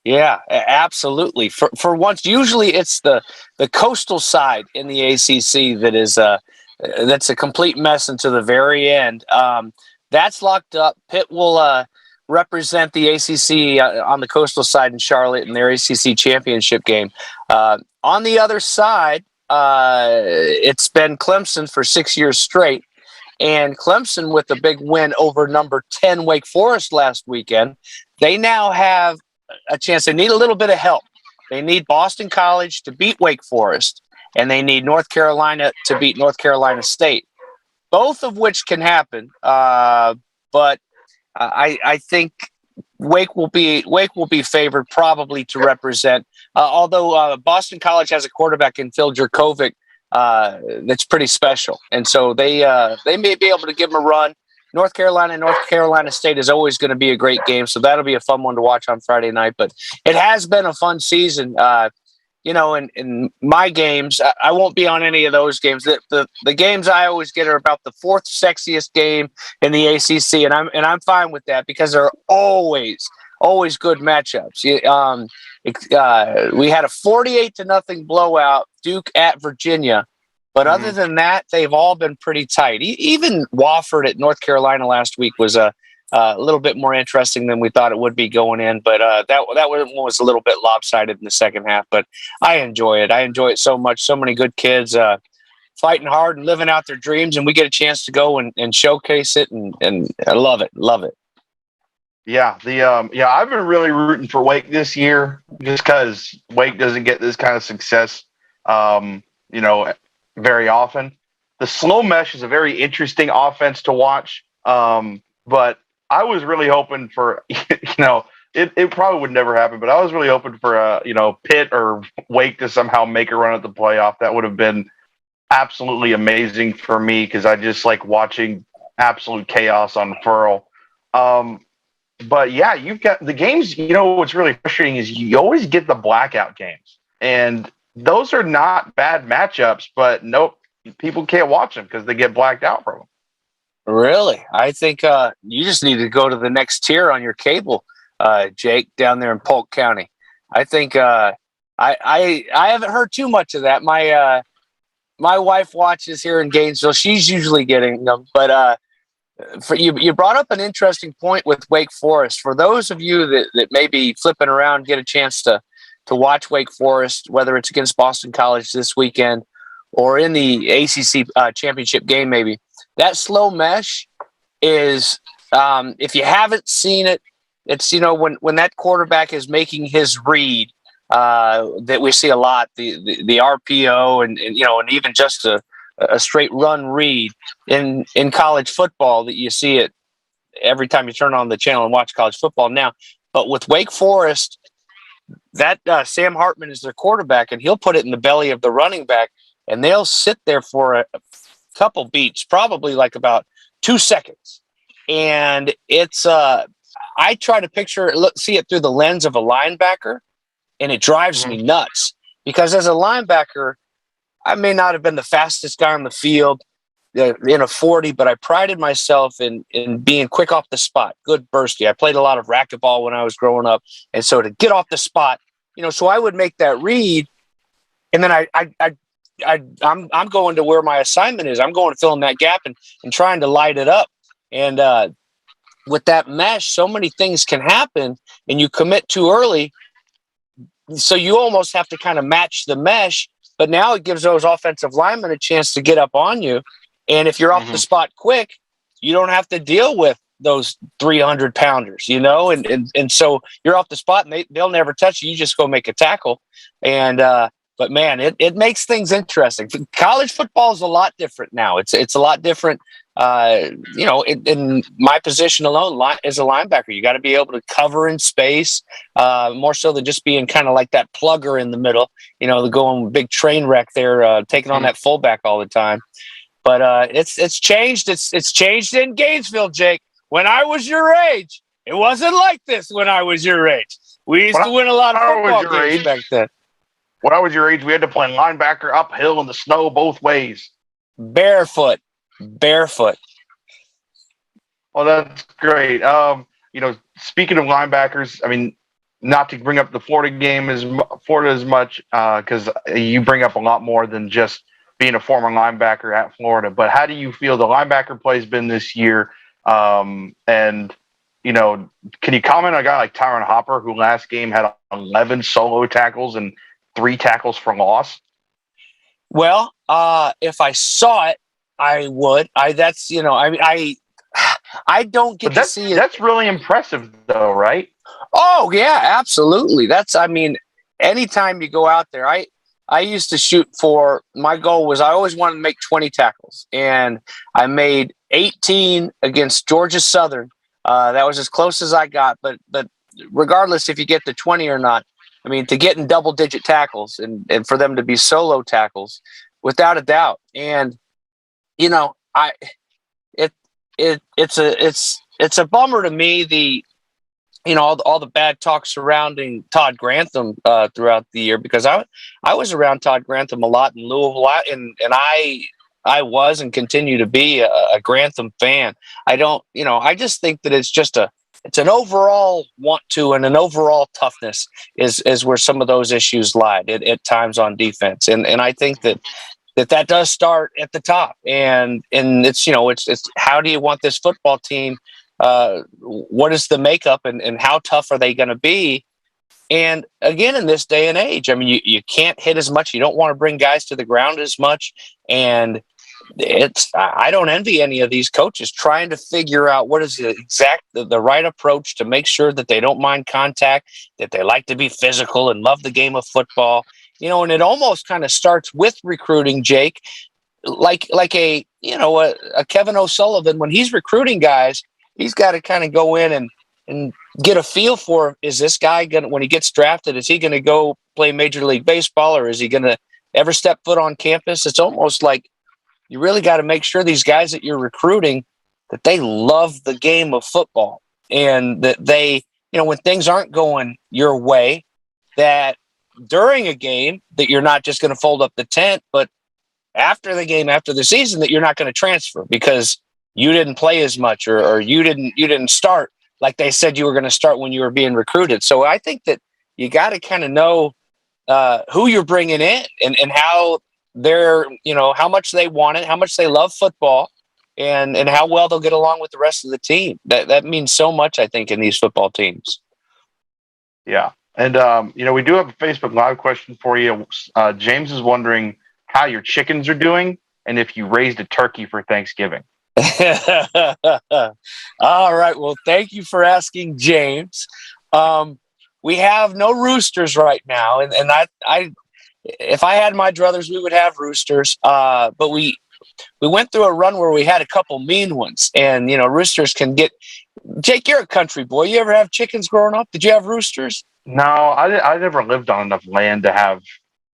F: Yeah, absolutely. For once, usually it's the coastal side in the ACC that is that's a complete mess until the very end. That's locked up. Pitt will represent the ACC on the coastal side in Charlotte in their ACC championship game. On the other side, it's been Clemson for 6 years straight. And Clemson, with a big win over number 10 Wake Forest last weekend, they now have a chance. They need a little bit of help. They need Boston College to beat Wake Forest, and they need North Carolina to beat North Carolina State, both of which can happen. But I think Wake will be favored probably to represent. Although Boston College has a quarterback in Phil Jurkovec that's pretty special, and so they may be able to give them a run. North Carolina State is always going to be a great game, so that'll be a fun one to watch on Friday night. But it has been a fun season. In my games, I won't be on any of those games. The games I always get are about the fourth sexiest game in the ACC, and I'm fine with that because they're always good matchups. We had a 48-0 blowout, Duke at Virginia. But other than that, they've all been pretty tight. Even Wofford at North Carolina last week was a little bit more interesting than we thought it would be going in. But that one was a little bit lopsided in the second half. But I enjoy it. I enjoy it so much. So many good kids fighting hard and living out their dreams, and we get a chance to go and showcase it. And I love it. Love it.
B: Yeah, I've been really rooting for Wake this year just because Wake doesn't get this kind of success. Very often. The slow mesh is a very interesting offense to watch. But I was really hoping for, it probably would never happen, but I was really hoping for, Pitt or Wake to somehow make a run at the playoff. That would have been absolutely amazing for me because I just like watching absolute chaos unfurl. But yeah, you've got the games, what's really frustrating is you always get the blackout games. And those are not bad matchups, but nope, people can't watch them because they get blacked out from them. Really?
F: I think you just need to go to the next tier on your cable, Jake, down there in Polk County. I think I haven't heard too much of that. My wife watches here in Gainesville. She's usually getting them, but for you brought up an interesting point with Wake Forest. For those of you that may be flipping around, get a chance to watch Wake Forest, whether it's against Boston College this weekend or in the ACC championship game, maybe. That slow mesh is, if you haven't seen it, it's, when that quarterback is making his read, that we see a lot, the RPO and even just a straight run read in college football that you see it every time you turn on the channel and watch college football now. But with Wake Forest, that Sam Hartman is their quarterback, and he'll put it in the belly of the running back, and they'll sit there for a couple beats, probably like about 2 seconds. And it's I try to see it through the lens of a linebacker, and it drives me nuts because as a linebacker, I may not have been the fastest guy on the field in a 40, but I prided myself in being quick off the spot, good bursty. I played a lot of racquetball when I was growing up, and so to get off the spot, so I would make that read, and then I'm going to where my assignment is. I'm going to fill in that gap and trying to light it up. And with that mesh, so many things can happen, and you commit too early, so you almost have to kind of match the mesh. But now it gives those offensive linemen a chance to get up on you. And if you're off the spot quick, you don't have to deal with those 300-pounders, and so you're off the spot and they'll never touch you. You just go make a tackle. And but man, it makes things interesting. College football is a lot different now. It's a lot different. In my position alone as a linebacker, you got to be able to cover in space more so than just being kind of like that plugger in the middle. The going big train wreck there, taking on that fullback all the time. But it's changed. It's changed in Gainesville, Jake. When I was your age, it wasn't like this. When I was your age, we used to win a lot of football games back then.
B: when I was your age, we had to play linebacker uphill in the snow both ways.
F: Barefoot.
B: Well, that's great. Speaking of linebackers, I mean, not to bring up the Florida as much because you bring up a lot more than just being a former linebacker at Florida. But how do you feel the linebacker play has been this year? And can you comment on a guy like Tyron Hopper, who last game had 11 solo tackles and 3 tackles for loss?
F: Well, if I saw it, I would. I don't get to see it.
B: That's really impressive, though, right?
F: Oh yeah, absolutely. Anytime you go out there, I used to shoot for. My goal was I always wanted to make 20 tackles, and I made 18 against Georgia Southern. That was as close as I got. But regardless if you get to 20 or not, I mean, to get in double-digit tackles and for them to be solo tackles, without a doubt. And it's a bummer to me all the bad talk surrounding Todd Grantham throughout the year, because I was around Todd Grantham a lot in Louisville, and I was and continue to be a Grantham fan. I just think that it's an overall want to and an overall toughness is where some of those issues lie at times on defense, and I think that does start at the top, and it's how do you want this football team? What is the makeup and how tough are they going to be? And again, in this day and age, I mean, you can't hit as much. You don't want to bring guys to the ground as much. And I don't envy any of these coaches trying to figure out what is the right approach to make sure that they don't mind contact, that they like to be physical and love the game of football. And it almost kind of starts with recruiting, Jake, like a Kevin O'Sullivan. When he's recruiting guys, he's got to kind of go in and get a feel for, is this guy when he gets drafted, is he going to go play Major League Baseball, or is he going to ever step foot on campus? It's almost like you really got to make sure these guys that you're recruiting, that they love the game of football, and that they, when things aren't going your way, that during a game that you're not just going to fold up the tent, but after the game, after the season, that you're not going to transfer because you didn't play as much, or you didn't start like they said you were going to start when you were being recruited. So I think that you got to kind of know who you're bringing in and how they're, how much they want it, how much they love football, and how well they'll get along with the rest of the team. That means so much, I think, in these football teams.
B: Yeah. And, we do have a Facebook Live question for you. James is wondering how your chickens are doing and if you raised a turkey for Thanksgiving.
F: All right. Well, thank you for asking, James. We have no roosters right now, and I if I had my druthers, we would have roosters. But we went through a run where we had a couple mean ones, and roosters can get. Jake, you're a country boy. You ever have chickens growing up? Did you have roosters?
B: No, I never lived on enough land to have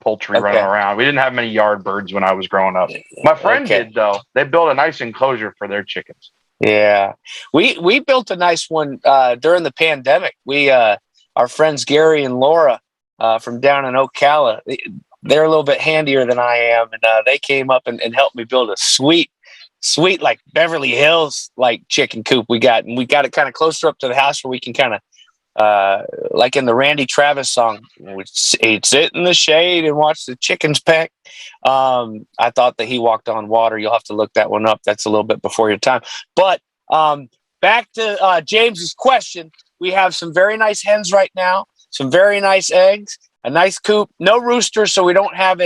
B: poultry running around. We didn't have many yard birds when I was growing up. My friend did, though. They built a nice enclosure for their chickens.
F: Yeah, we built a nice one during the pandemic. Our friends Gary and Laura from down in Ocala, they're a little bit handier than I am, and they came up and helped me build a sweet like Beverly Hills like chicken coop we got it kind of closer up to the house where we can kind of like in the Randy Travis song, we'd sit in the shade and watch the chickens peck. I thought that he walked on water. You'll have to look that one up. That's a little bit before your time. But back to James's question. We have some very nice hens right now, some very nice eggs, a nice coop, no roosters. So we don't have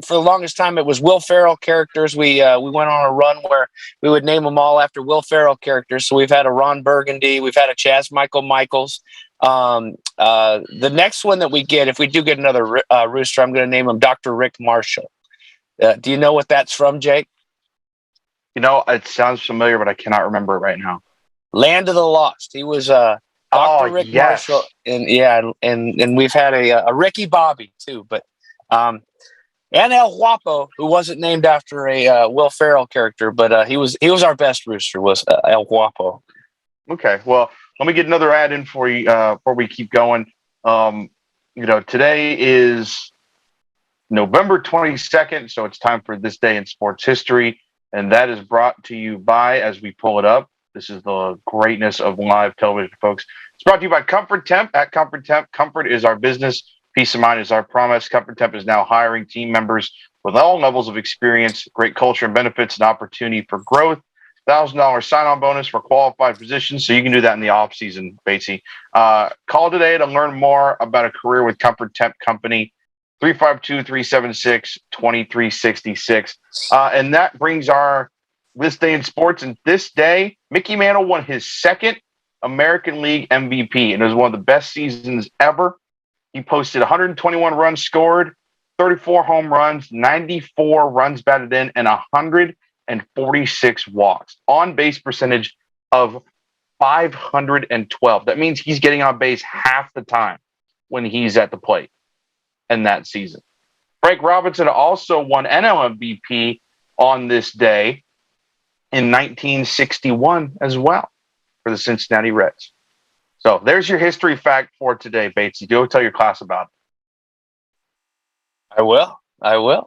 F: for the longest time, it was Will Ferrell characters. We went on a run where we would name them all after Will Ferrell characters. So we've had a Ron Burgundy, we've had a Chaz Michaels. The next one that we get, if we do get another rooster, I'm going to name him Dr. Rick Marshall. Do you know what that's from, Jake?
B: It sounds familiar, but I cannot remember it right now.
F: Land of the Lost. He was Dr. Rick Marshall, and we've had a Ricky Bobby too, but. And El Guapo, who wasn't named after a Will Ferrell character, but he was our best rooster, was El Guapo.
B: Okay, well, let me get another ad in for you before we keep going. today is November 22nd, so it's time for This Day in Sports History, and that is brought to you by, as we pull it up, this is the greatness of live television, folks. It's brought to you by Comfort Temp. At Comfort Temp, comfort is our business. Peace of mind is our promise. Comfort Temp is now hiring team members with all levels of experience, great culture and benefits, and opportunity for growth. $1,000 sign-on bonus for qualified positions, so you can do that in the off season, Batesy. Call today to learn more about a career with Comfort Temp Company. 352-376-2366. And that brings our This Day in Sports. And this day, Mickey Mantle won his second American League MVP, and it was one of the best seasons ever. He posted 121 runs scored, 34 home runs, 94 runs batted in, and 146 walks. On base percentage of 512. That means he's getting on base half the time when he's at the plate in that season. Frank Robinson also won NL MVP on this day in 1961 as well for the Cincinnati Reds. So there's your history fact for today, Batesy. Go tell your class about
F: I will.
B: it.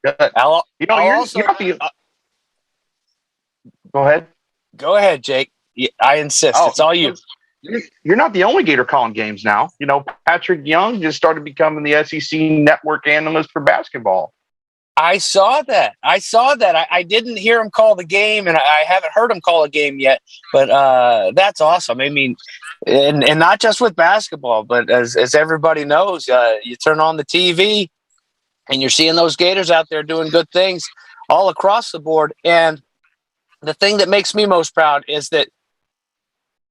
B: Good.
F: I'll
B: You're
F: also,
B: not the. Go ahead.
F: Go ahead, Jake. I insist. It's all you.
B: You're not the only Gator calling games now. Patrick Young just started becoming the SEC network analyst for basketball.
F: I saw that. I didn't hear him call the game, and I haven't heard him call a game yet. But that's awesome. I mean, and not just with basketball, but as everybody knows, you turn on the TV, and you're seeing those Gators out there doing good things all across the board. And the thing that makes me most proud is that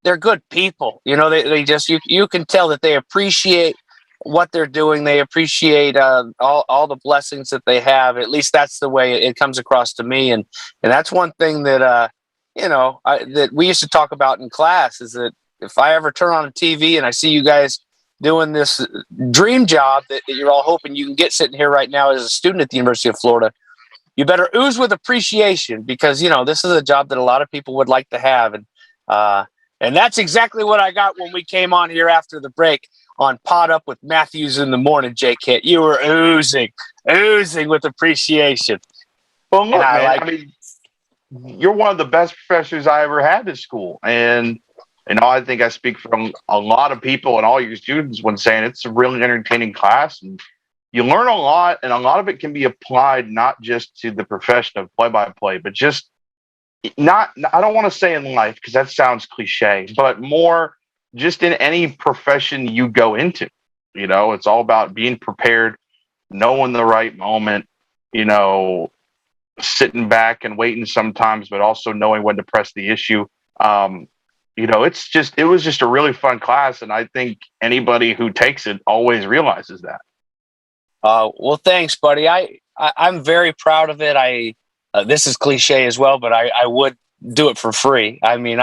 F: they're good people. They just you can tell that they appreciate what they're doing. They appreciate all the blessings that they have. At least that's the way it comes across to me. And that's one thing that that we used to talk about in class, is that if I ever turn on a TV and I see you guys doing this dream job that you're all hoping you can get sitting here right now as a student at the University of Florida, you better ooze with appreciation, because this is a job that a lot of people would like to have. And that's exactly what I got when we came on here after the break on Pod Up with Matthews in the morning, Jake Hitt. You were oozing with appreciation.
B: Well, look, man, you're one of the best professors I ever had at school. And I think I speak from a lot of people and all your students when saying it's a really entertaining class. And you learn a lot, and a lot of it can be applied not just to the profession of play-by-play, but just I don't want to say in life, because that sounds cliche, but more just in any profession you go into. It's all about being prepared, knowing the right moment, sitting back and waiting sometimes, but also knowing when to press the issue. It was just a really fun class, and I think anybody who takes it always realizes that.
F: Well, thanks, buddy. I'm very proud of it. This is cliche as well, but I would do it for free. I mean,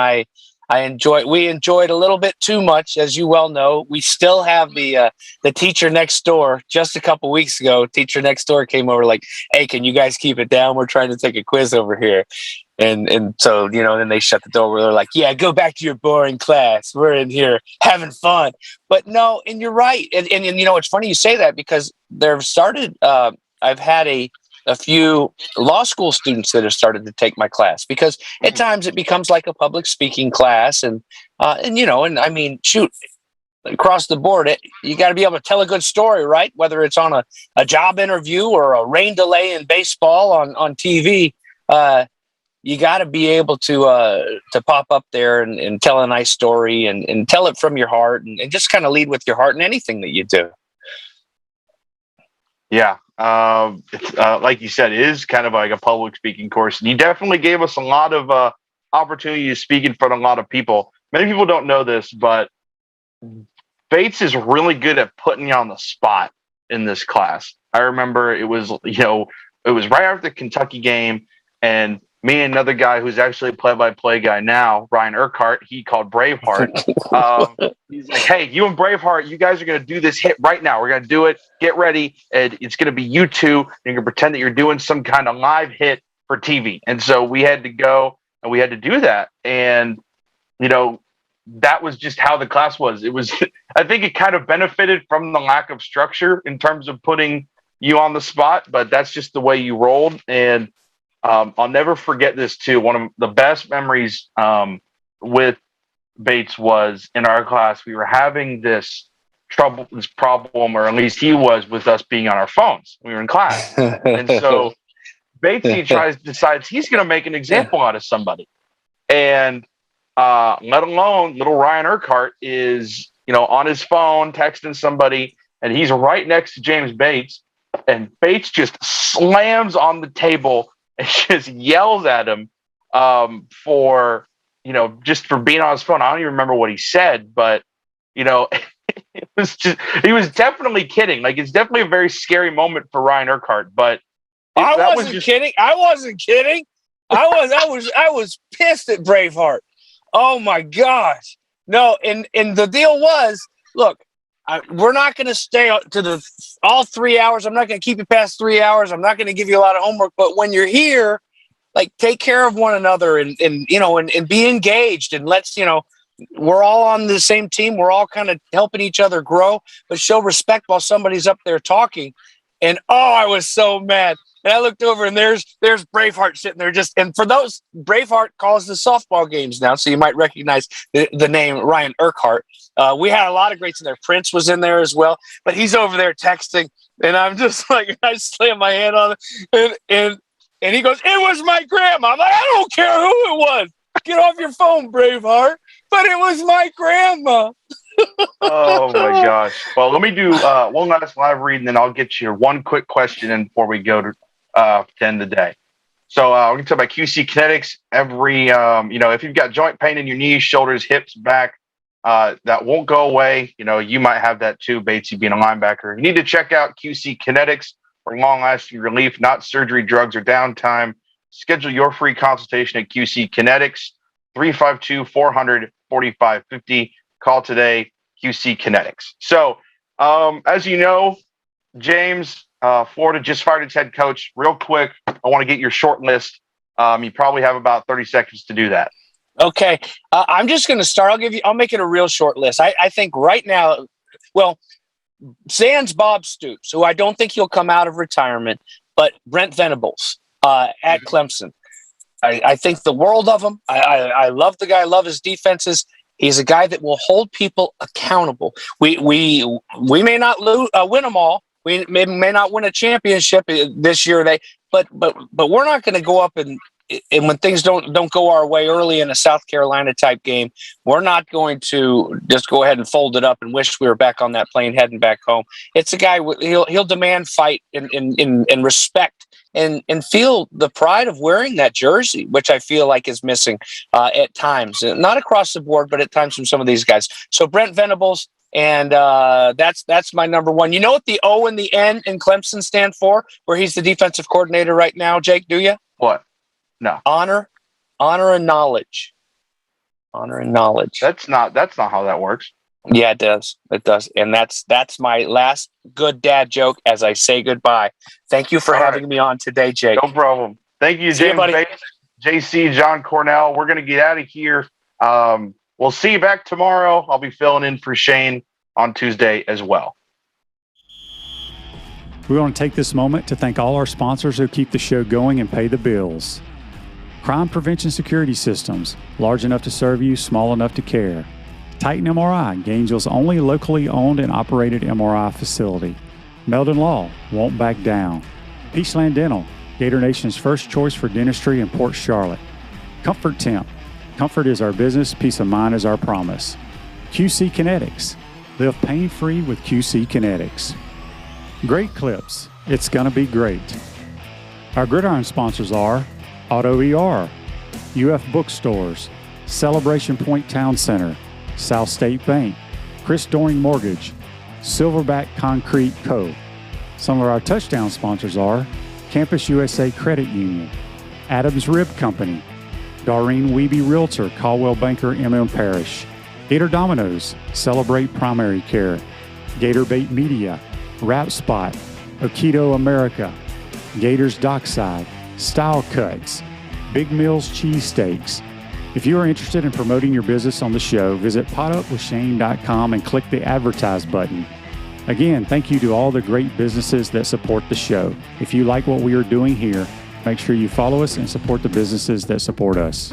F: we enjoyed a little bit too much, as you well know. We still have the teacher next door. Just a couple weeks ago, teacher next door came over like, "Hey, can you guys keep it down? We're trying to take a quiz over here." And so, then they shut the door where they're like, "Yeah, go back to your boring class. We're in here having fun." But no, and you're right. And it's funny you say that, because I've had a few law school students that have started to take my class, because at times it becomes like a public speaking class. And I mean, shoot, across the board, you got to be able to tell a good story, right? Whether it's on a job interview or a rain delay in baseball on TV, you got to be able to pop up there and tell a nice story and tell it from your heart, and just kind of lead with your heart in anything that you do.
B: Yeah. Like you said, it is kind of like a public speaking course. And you definitely gave us a lot of opportunity to speak in front of a lot of people. Many people don't know this, but Bates is really good at putting you on the spot in this class. I remember it was right after the Kentucky game, and me and another guy who's actually a play-by-play guy now, Ryan Urquhart, he called Braveheart. He's like, "Hey, you and Braveheart, you guys are going to do this hit right now. We're going to do it. Get ready. And it's going to be you two. You're going to pretend that you're doing some kind of live hit for TV." And so we had to go and we had to do that. And, that was just how the class was. It was, I think it kind of benefited from the lack of structure in terms of putting you on the spot, but that's just the way you rolled. And I'll never forget this too. One of the best memories with Bates was in our class. We were having this problem, or at least he was, with us being on our phones. We were in class. And so Batesy decides he's going to make an example out of somebody. And let alone little Ryan Urquhart is, on his phone texting somebody, and he's right next to James Bates. And Bates just slams on the table and just yells at him just for being on his phone. I don't even remember what he said, but, it was just, he was definitely kidding. Like, it's definitely a very scary moment for Ryan Urquhart, but
F: I wasn't kidding. I was pissed at Braveheart. Oh my gosh. No. And the deal was, look, we're not going to stay to all 3 hours. I'm not going to keep you past 3 hours. I'm not going to give you a lot of homework, but when you're here, like, take care of one another and be engaged, and let's, we're all on the same team. We're all kind of helping each other grow, but show respect while somebody's up there talking. And I was so mad. And I looked over, and there's Braveheart sitting there and for those, Braveheart calls the softball games now, so you might recognize the name Ryan Urquhart. We had a lot of greats in there. Prince was in there as well, but he's over there texting, and I'm just like, I slam my hand on it, and he goes, "It was my grandma." I'm like, "I don't care who it was. Get off your phone, Braveheart." But it was my grandma.
B: Oh my gosh. Well, let me do one last live read, and then I'll get you one quick question in before we go to end the day. So we're going to talk about QC Kinetics. Every, if you've got joint pain in your knees, shoulders, hips, back, that won't go away. You might have that too, Batesy being a linebacker. You need to check out QC Kinetics for long-lasting relief, not surgery, drugs, or downtime. Schedule your free consultation at QC Kinetics, 352-400-4550. Call today, QC Kinetics. So, as you know, James, Florida just fired its head coach. Real quick, I want to get your short list. You probably have about 30 seconds to do that.
F: Okay. I'm just going to start. I'll make it a real short list. I think right now, sans Bob Stoops, who I don't think he'll come out of retirement, but Brent Venables at Clemson. I think the world of him. I love the guy. I love his defenses. He's a guy that will hold people accountable. We may not win them all. We may not win a championship this year. But we're not going to go up and when things don't go our way early in a South Carolina type game, we're not going to just go ahead and fold it up and wish we were back on that plane heading back home. It's a guy he'll demand fight and respect and feel the pride of wearing that jersey, which I feel like is missing at times, not across the board, but at times from some of these guys. So Brent Venables. And that's my number one. You know what the O and the N in Clemson stand for, where he's the defensive coordinator right now, Jake, do you?
B: What? No.
F: Honor and knowledge. Honor and knowledge.
B: That's not how that works.
F: Yeah, it does. It does. And that's my last good dad joke as I say goodbye. Thank you for having me on today, Jake.
B: No problem. Thank you, James Bates, JC, John Cornell. We're going to get out of here. We'll see you back tomorrow. I'll be filling in for Shane on Tuesday as well.
D: We want to take this moment to thank all our sponsors who keep the show going and pay the bills. Crime Prevention Security Systems, large enough to serve you, small enough to care. Titan MRI, Gainesville's only locally owned and operated MRI facility. Meldon Law, won't back down. Peachland Dental, Gator Nation's first choice for dentistry in Port Charlotte. Comfort Temp, comfort is our business, peace of mind is our promise. QC Kinetics, live pain-free with QC Kinetics. Great Clips, it's gonna be great. Our Gridiron sponsors are Auto ER, UF Bookstores, Celebration Point Town Center, South State Bank, Chris Doring Mortgage, Silverback Concrete Co. Some of our touchdown sponsors are Campus USA Credit Union, Adams Rib Company, Doreen Wiebe Realtor, Caldwell Banker, MM Parish, Gator Dominoes, Celebrate Primary Care, Gator Bait Media, Rap Spot, Okito America, Gators Dockside, Style Cuts, Big Mills Cheesesteaks, If you are interested in promoting your business on the show, visit potupwithshane.com and click the advertise button. Again, thank you to all the great businesses that support the show. If you like what we are doing here, make sure you follow us and support the businesses that support us.